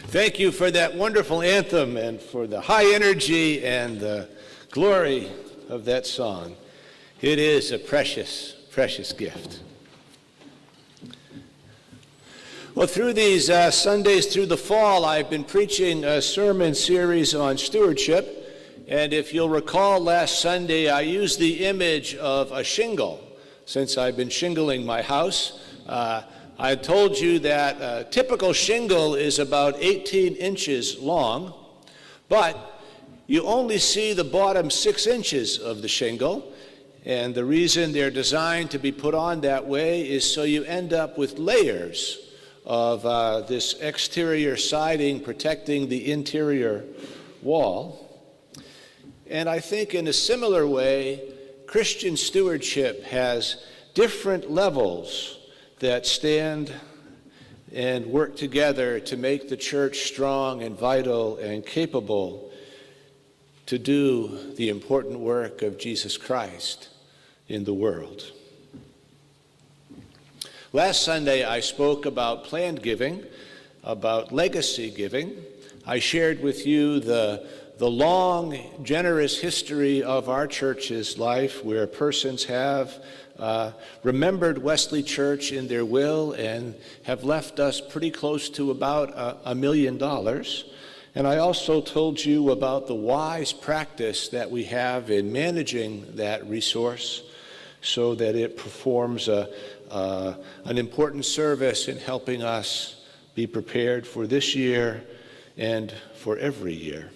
Thank you for that wonderful anthem and for the high energy and the glory of that song. It is a precious, precious gift. Well, through these Sundays through the fall, I've been preaching a sermon series on stewardship. And if you'll recall, last Sunday I used the image of a shingle. Since I've been shingling my house, I told you that a typical shingle is about 18 inches long, but you only see the bottom 6 inches of the shingle. And the reason they're designed to be put on that way is so you end up with layers of this exterior siding protecting the interior wall. And I think in a similar way, Christian stewardship has different levels that stand and work together to make the church strong and vital and capable to do the important work of Jesus Christ in the world. Last Sunday, I spoke about planned giving, about legacy giving. I shared with you the long, generous history of our church's life where persons have remembered Wesley Church in their will and have left us pretty close to about $1 million. And I also told you about the wise practice that we have in managing that resource so that it performs an important service in helping us be prepared for this year and for every year.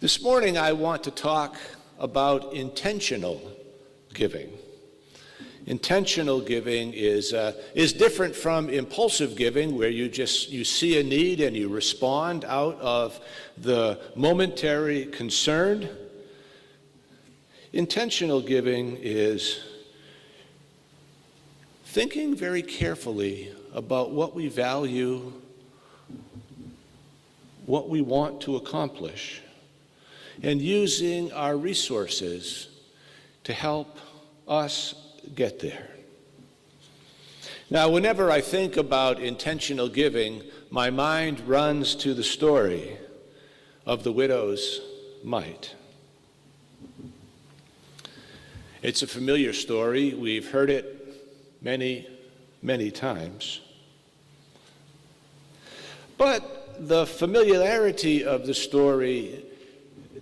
This morning I want to talk about intentional giving. Intentional giving is different from impulsive giving, where you see a need and you respond out of the momentary concern. Intentional giving is thinking very carefully about what we value, what we want to accomplish, and using our resources to help us get there. Now, whenever I think about intentional giving, my mind runs to the story of the widow's mite. It's a familiar story. We've heard it many, many times. But the familiarity of the story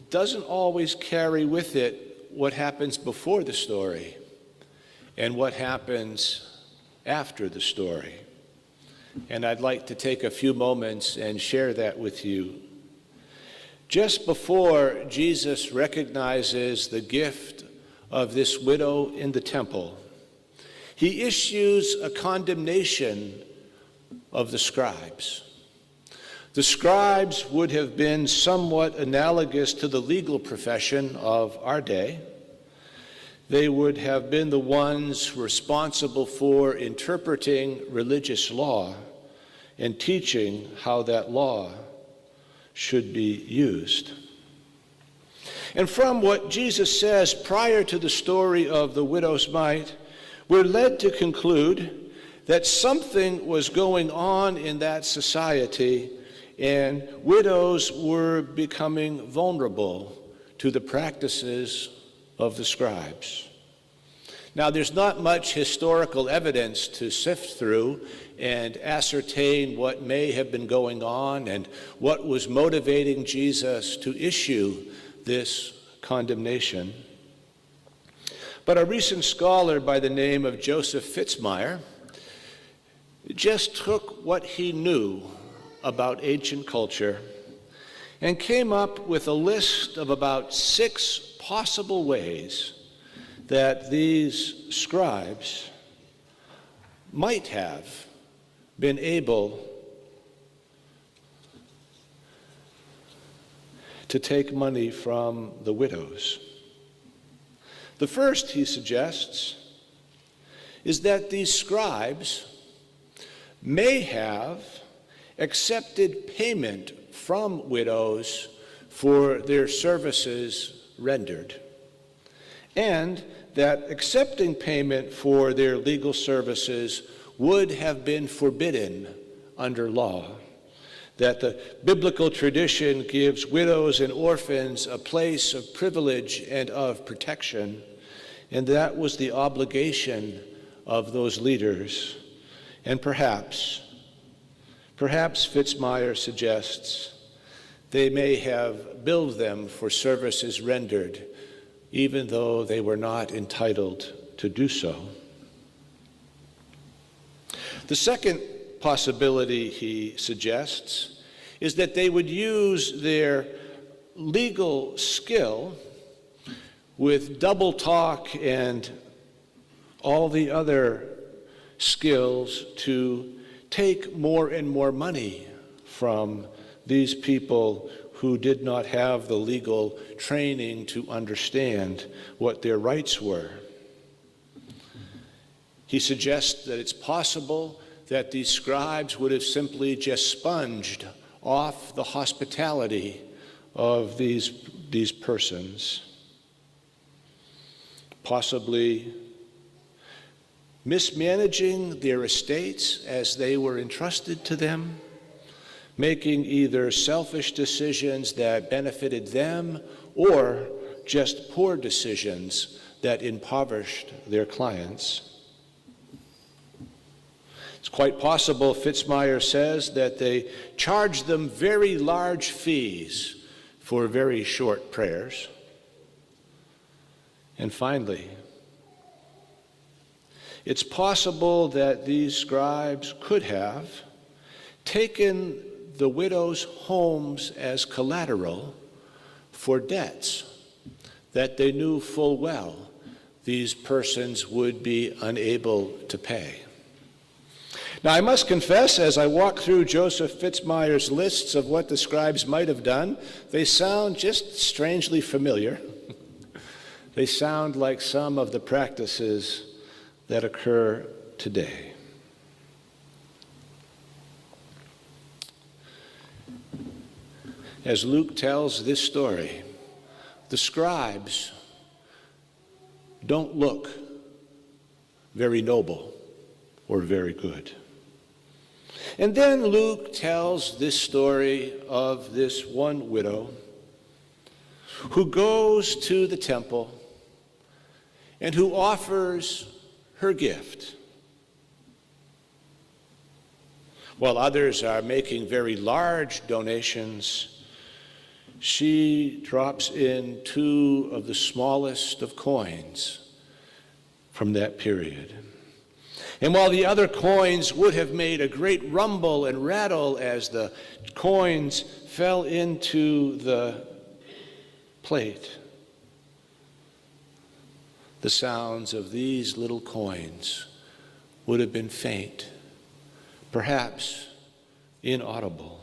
doesn't always carry with it what happens before the story and what happens after the story. And I'd like to take a few moments and share that with you. Just before Jesus recognizes the gift of this widow in the temple, he issues a condemnation of the scribes. The scribes would have been somewhat analogous to the legal profession of our day. They would have been the ones responsible for interpreting religious law and teaching how that law should be used. And from what Jesus says prior to the story of the widow's mite, we're led to conclude that something was going on in that society, and widows were becoming vulnerable to the practices of the scribes. Now, there's not much historical evidence to sift through and ascertain what may have been going on and what was motivating Jesus to issue this condemnation. But a recent scholar by the name of Joseph Fitzmyer just took what he knew about ancient culture and came up with a list of about 6 possible ways that these scribes might have been able to take money from the widows. The first, he suggests, is that these scribes may have accepted payment from widows for their services rendered, and that accepting payment for their legal services would have been forbidden under law. that the biblical tradition gives widows and orphans a place of privilege and of protection, and that was the obligation of those leaders. And perhaps Fitzmyer suggests, they may have billed them for services rendered, even though they were not entitled to do so. The second possibility he suggests is that they would use their legal skill with double talk and all the other skills to take more and more money from these people who did not have the legal training to understand what their rights were. He suggests that it's possible that these scribes would have simply just sponged off the hospitality of these persons, possibly mismanaging their estates as they were entrusted to them, making either selfish decisions that benefited them or just poor decisions that impoverished their clients. It's quite possible, Fitzmyer says, that they charged them very large fees for very short prayers. And finally, it's possible that these scribes could have taken the widows' homes as collateral for debts that they knew full well these persons would be unable to pay. Now, I must confess, as I walk through Joseph Fitzmyer's lists of what the scribes might have done, they sound just strangely familiar. They sound like some of the practices that occur today. As Luke tells this story, the scribes don't look very noble or very good. And then Luke tells this story of this one widow who goes to the temple and who offers her gift. While others are making very large donations, she drops in 2 of the smallest of coins from that period. And while the other coins would have made a great rumble and rattle as the coins fell into the plate, the sounds of these little coins would have been faint, perhaps inaudible.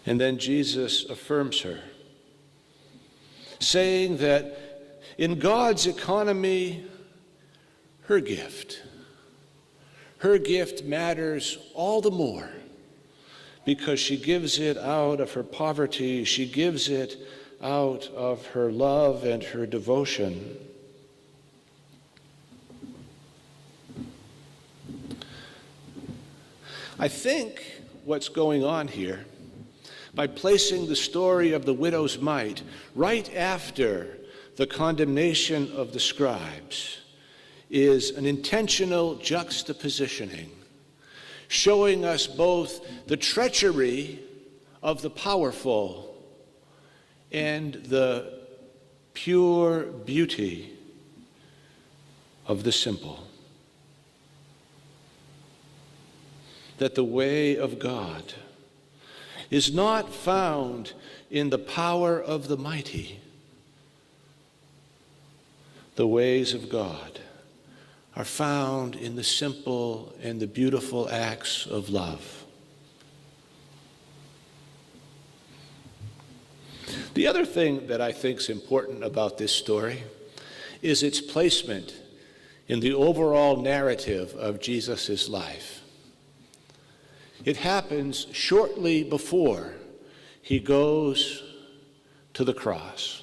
And then Jesus affirms her, saying that in God's economy, her gift matters all the more because she gives it out of her poverty. She gives it out of her love and her devotion. I think what's going on here, by placing the story of the widow's mite right after the condemnation of the scribes, is an intentional juxtapositioning, showing us both the treachery of the powerful and the pure beauty of the simple. That the way of God is not found in the power of the mighty. The ways of God are found in the simple and the beautiful acts of love. The other thing that I think is important about this story is its placement in the overall narrative of Jesus' life. It happens shortly before he goes to the cross.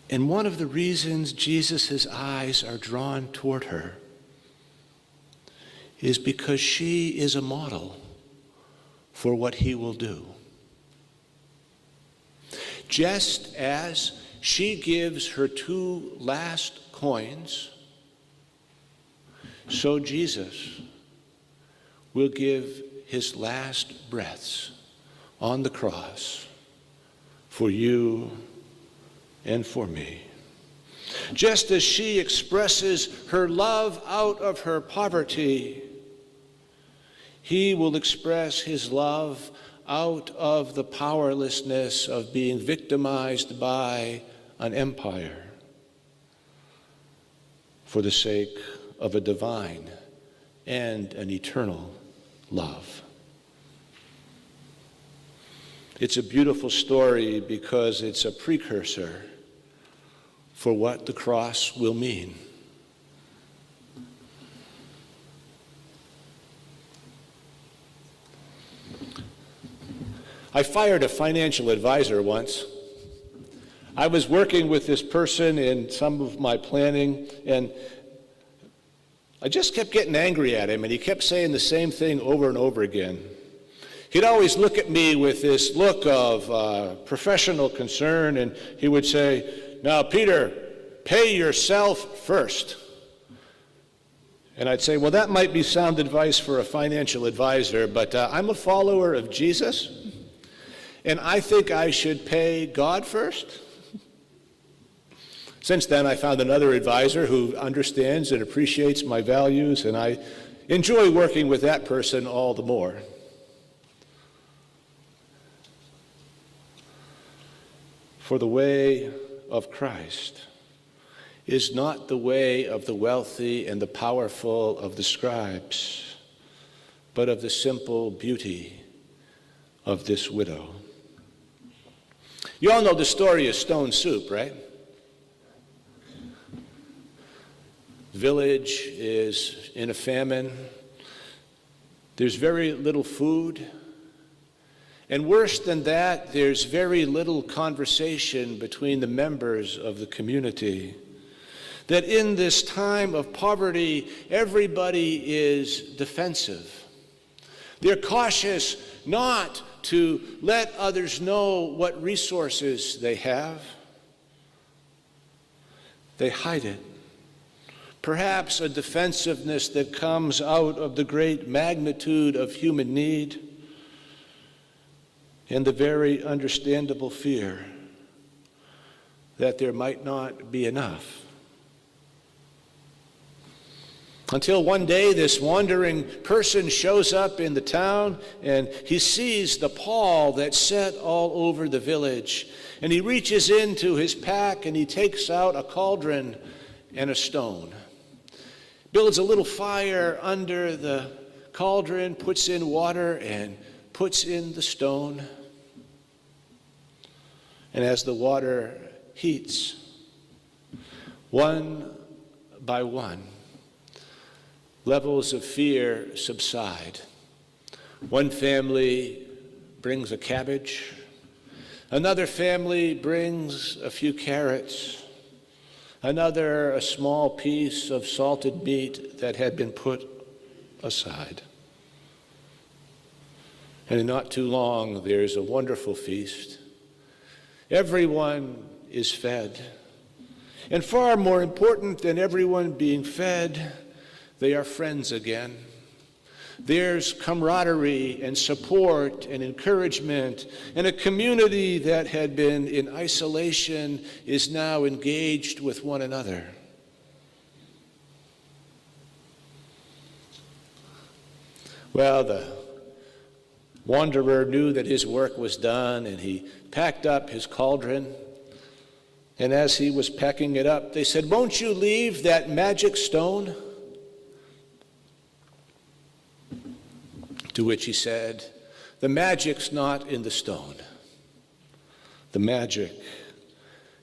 And one of the reasons Jesus' eyes are drawn toward her is because she is a model for what he will do. Just as she gives her 2 last coins, so Jesus will give his last breaths on the cross for you and for me. Just as she expresses her love out of her poverty, he will express his love out of the powerlessness of being victimized by an empire for the sake of a divine and an eternal love. It's a beautiful story because it's a precursor for what the cross will mean. I fired a financial advisor once. I was working with this person in some of my planning, and I just kept getting angry at him, and he kept saying the same thing over and over again. He'd always look at me with this look of professional concern, and he would say, "Now, Peter, pay yourself first." And I'd say, well, that might be sound advice for a financial advisor, but I'm a follower of Jesus, and I think I should pay God first. Since then, I found another advisor who understands and appreciates my values, and I enjoy working with that person all the more. For the way of Christ is not the way of the wealthy and the powerful of the scribes, but of the simple beauty of this widow. You all know the story of stone soup, right? The village is in a famine. There's very little food. And worse than that, there's very little conversation between the members of the community. That in this time of poverty, everybody is defensive. They're cautious not to let others know what resources they have. They hide it. Perhaps a defensiveness that comes out of the great magnitude of human need and the very understandable fear that there might not be enough. Until one day, this wandering person shows up in the town, and he sees the pall that's set all over the village. And he reaches into his pack, and he takes out a cauldron and a stone. Builds a little fire under the cauldron, puts in water, and puts in the stone. And as the water heats, one by one, levels of fear subside. One family brings a cabbage. Another family brings a few carrots. Another, a small piece of salted meat that had been put aside. And in not too long, there's a wonderful feast. Everyone is fed. And far more important than everyone being fed, they are friends again. There's camaraderie and support and encouragement, and a community that had been in isolation is now engaged with one another. Well, the wanderer knew that his work was done, and he packed up his cauldron. And as he was packing it up, they said, "Won't you leave that magic stone?" To which he said, "The magic's not in the stone. The magic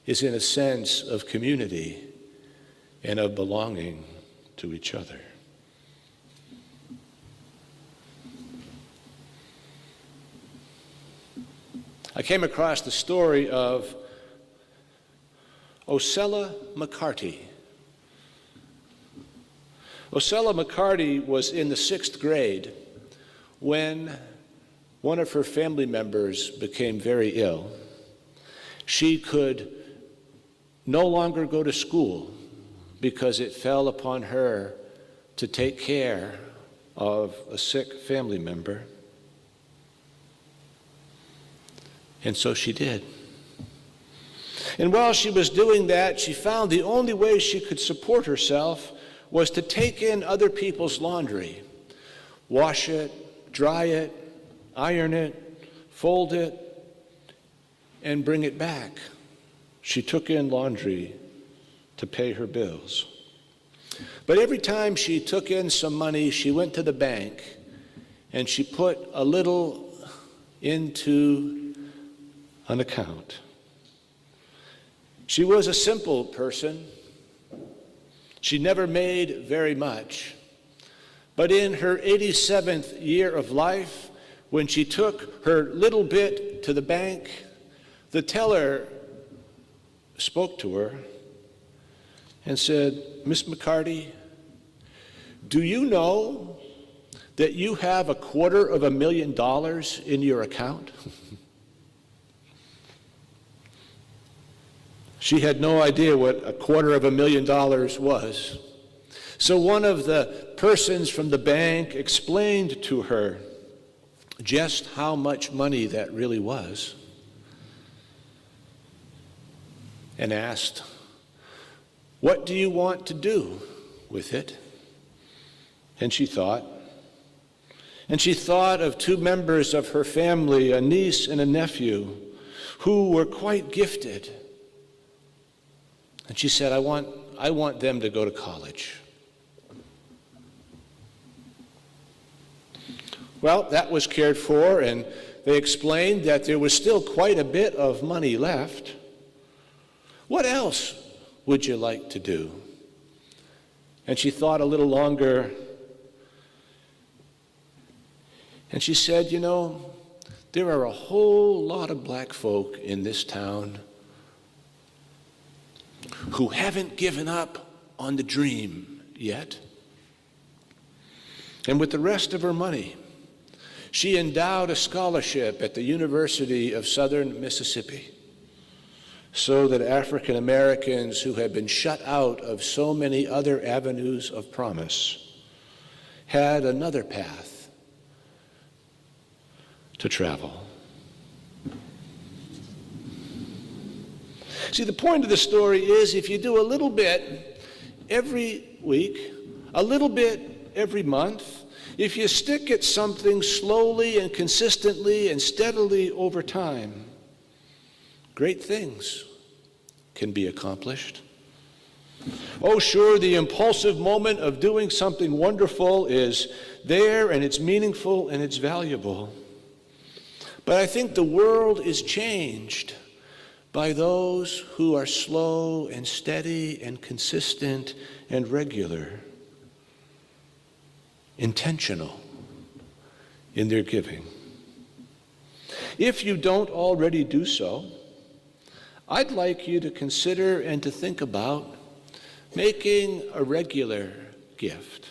is in a sense of community and of belonging to each other." I came across the story of Osella McCarty. Osella McCarty was in the 6th grade when one of her family members became very ill. She could no longer go to school because it fell upon her to take care of a sick family member. And so she did. And while she was doing that, she found the only way she could support herself was to take in other people's laundry, wash it, dry it, iron it, fold it, and bring it back. She took in laundry to pay her bills. But every time she took in some money, she went to the bank and she put a little into an account. She was a simple person. She never made very much. But in her 87th year of life, when she took her little bit to the bank, the teller spoke to her and said, "Miss McCarty, do you know that you have $250,000 in your account?" She had no idea what $250,000 was. So one of the persons from the bank explained to her just how much money that really was and asked, "What do you want to do with it?" And she thought of 2 members of her family, a niece and a nephew, who were quite gifted. And she said, I want them to go to college. Well, that was cared for, and they explained that there was still quite a bit of money left. "What else would you like to do?" And she thought a little longer, and she said, there are a whole lot of black folk in this town who haven't given up on the dream yet." And with the rest of her money, she endowed a scholarship at the University of Southern Mississippi so that African Americans who had been shut out of so many other avenues of promise had another path to travel. See, the point of the story is if you do a little bit every week, a little bit every month, if you stick at something slowly and consistently and steadily over time, great things can be accomplished. Oh, sure, the impulsive moment of doing something wonderful is there, and it's meaningful and it's valuable. But I think the world is changed by those who are slow and steady and consistent and regular, intentional in their giving. If you don't already do so, I'd like you to consider and to think about making a regular gift.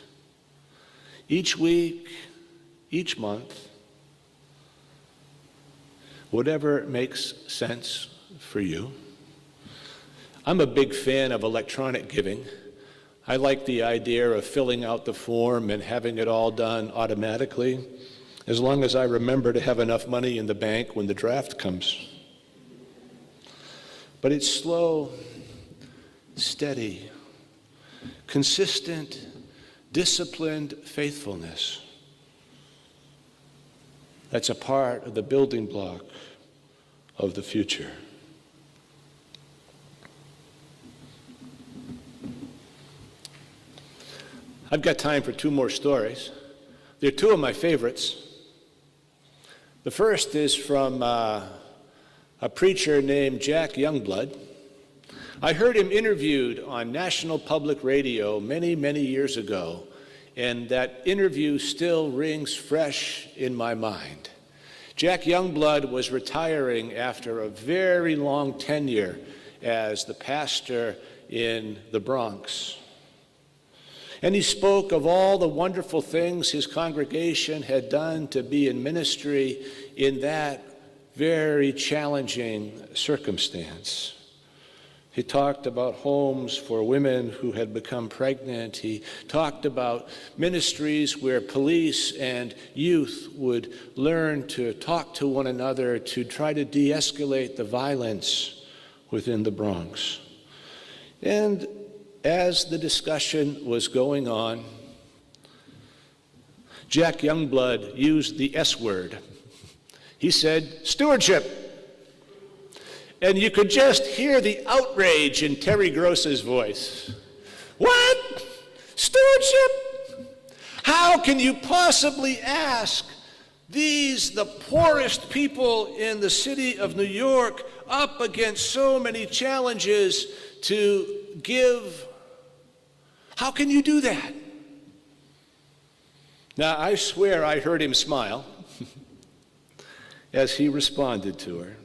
Each week, each month, whatever makes sense for you. I'm a big fan of electronic giving. I like the idea of filling out the form and having it all done automatically, as long as I remember to have enough money in the bank when the draft comes. But it's slow, steady, consistent, disciplined faithfulness that's a part of the building block of the future. I've got time for 2 more stories. They're 2 of my favorites. The first is from a preacher named Jack Youngblood. I heard him interviewed on National Public Radio many, many years ago, and that interview still rings fresh in my mind. Jack Youngblood was retiring after a very long tenure as the pastor in the Bronx. And he spoke of all the wonderful things his congregation had done to be in ministry in that very challenging circumstance. He talked about homes for women who had become pregnant. He talked about ministries where police and youth would learn to talk to one another to try to de-escalate the violence within the Bronx. And as the discussion was going on, Jack Youngblood used the S word. He said, "Stewardship." And you could just hear the outrage in Terry Gross's voice. What? Stewardship? How can you possibly ask these, the poorest people in the city of New York, up against so many challenges, to give? How can you do that? Now, I swear I heard him smile as he responded to her.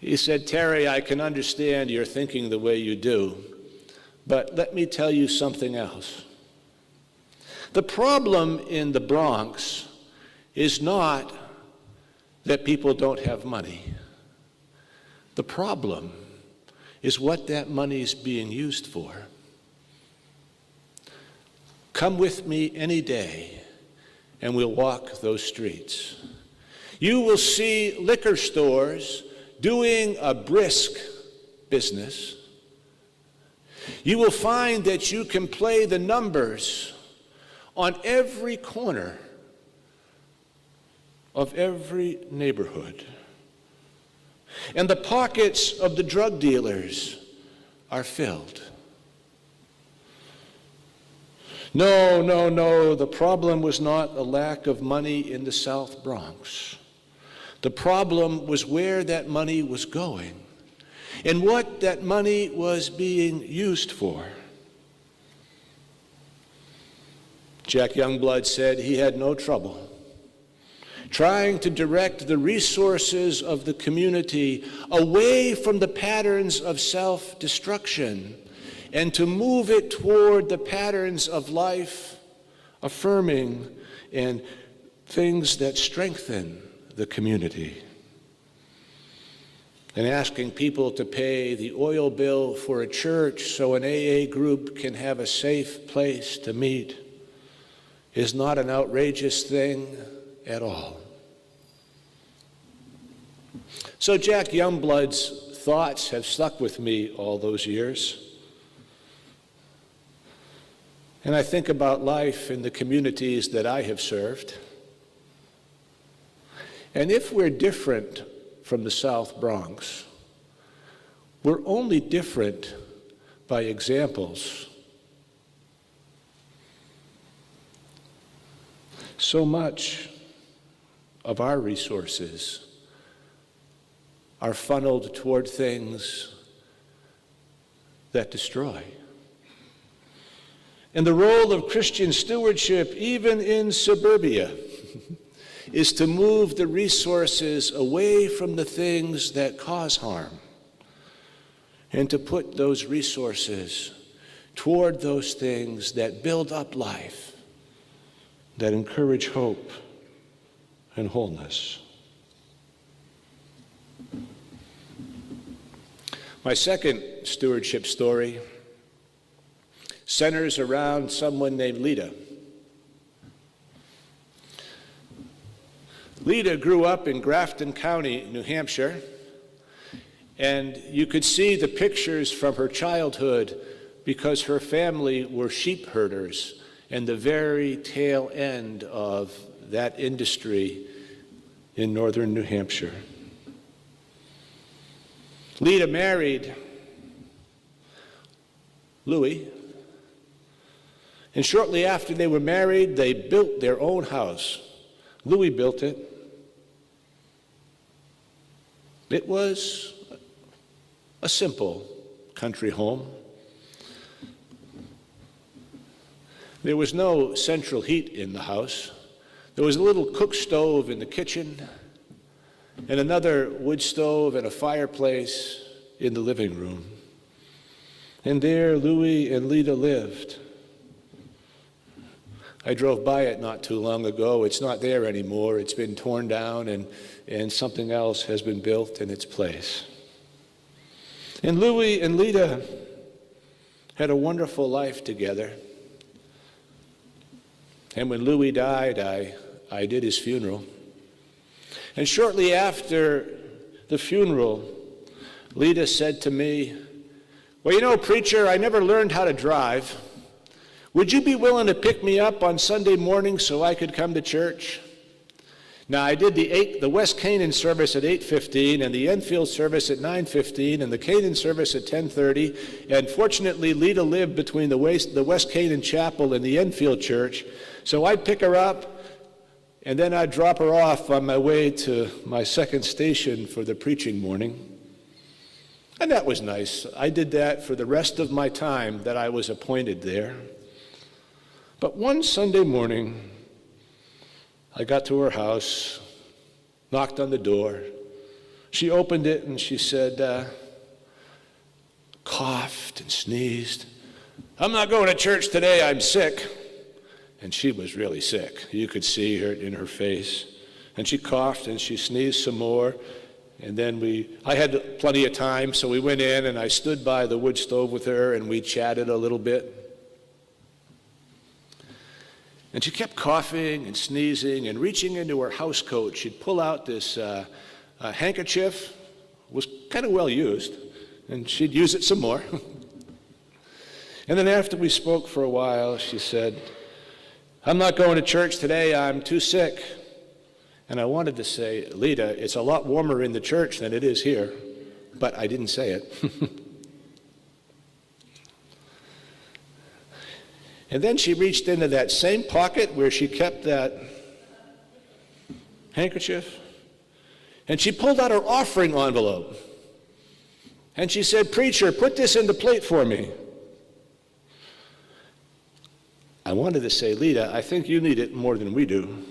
He said, "Terry, I can understand you're thinking the way you do, but let me tell you something else. The problem in the Bronx is not that people don't have money. The problem is what that money is being used for. Come with me any day, and we'll walk those streets. You will see liquor stores doing a brisk business. You will find that you can play the numbers on every corner of every neighborhood. And the pockets of the drug dealers are filled. No, the problem was not a lack of money in the South Bronx. The problem was where that money was going and what that money was being used for. Jack Youngblood said he had no trouble trying to direct the resources of the community away from the patterns of self-destruction and to move it toward the patterns of life, affirming and things that strengthen the community. And asking people to pay the oil bill for a church so an AA group can have a safe place to meet is not an outrageous thing at all. So Jack Youngblood's thoughts have stuck with me all those years. And I think about life in the communities that I have served. And if we're different from the South Bronx, we're only different by examples. So much of our resources are funneled toward things that destroy. And the role of Christian stewardship, even in suburbia, is to move the resources away from the things that cause harm and to put those resources toward those things that build up life, that encourage hope and wholeness. My second stewardship story centers around someone named Lita. Lita grew up in Grafton County, New Hampshire, and you could see the pictures from her childhood because her family were sheep herders and the very tail end of that industry in northern New Hampshire. Lita married Louis, and shortly after they were married, they built their own house. Louis built it. It was a simple country home. There was no central heat in the house. There was a little cook stove in the kitchen and another wood stove and a fireplace in the living room. And there Louis and Lita lived. I drove by it not too long ago. It's not there anymore. It's been torn down and something else has been built in its place. And Louis and Lita had a wonderful life together. And when Louis died, I did his funeral. And shortly after the funeral, Lita said to me, "Well, you know, preacher, I never learned how to drive. Would you be willing to pick me up on Sunday morning so I could come to church?" Now, I did the West Canaan service at 8:15 and the Enfield service at 9:15 and the Canaan service at 10:30. And fortunately, Lita lived between the West Canaan chapel and the Enfield church. So I'd pick her up and then I'd drop her off on my way to my second station for the preaching morning. And that was nice. I did that for the rest of my time that I was appointed there. But one Sunday morning, I got to her house, knocked on the door. She opened it and she said, coughed and sneezed, "I'm not going to church today, I'm sick." And she was really sick. You could see her in her face. And she coughed and she sneezed some more. And then I had plenty of time, so we went in and I stood by the wood stove with her and we chatted a little bit. And she kept coughing and sneezing and reaching into her house coat. She'd pull out this handkerchief, was kind of well used, and she'd use it some more. And then after we spoke for a while, she said, "I'm not going to church today, I'm too sick." And I wanted to say, "Lita, it's a lot warmer in the church than it is here," but I didn't say it. And then she reached into that same pocket where she kept that handkerchief, and she pulled out her offering envelope. And she said, "Preacher, put this in the plate for me." I wanted to say, "Lita, I think you need it more than we do."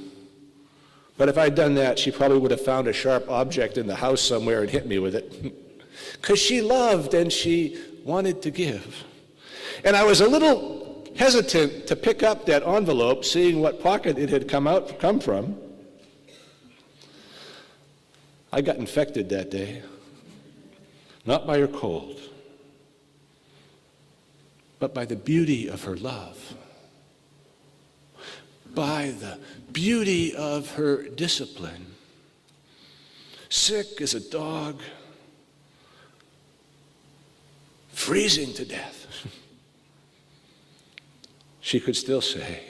But if I'd done that, she probably would have found a sharp object in the house somewhere and hit me with it. Because she loved and she wanted to give. And I was a little hesitant to pick up that envelope, seeing what pocket it had come from. I got infected that day, not by her cold, but by the beauty of her love, by the beauty of her discipline. Sick as a dog, freezing to death, she could still say,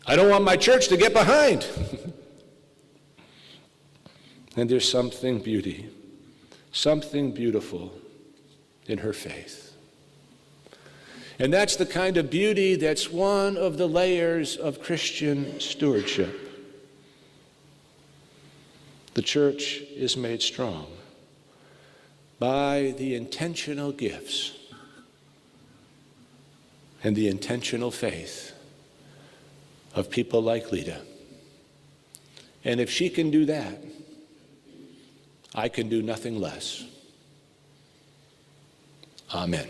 "I don't want my church to get behind." And there's something beautiful in her faith. And that's the kind of beauty that's one of the layers of Christian stewardship. The church is made strong by the intentional gifts and the intentional faith of people like Lita. And if she can do that, I can do nothing less. Amen.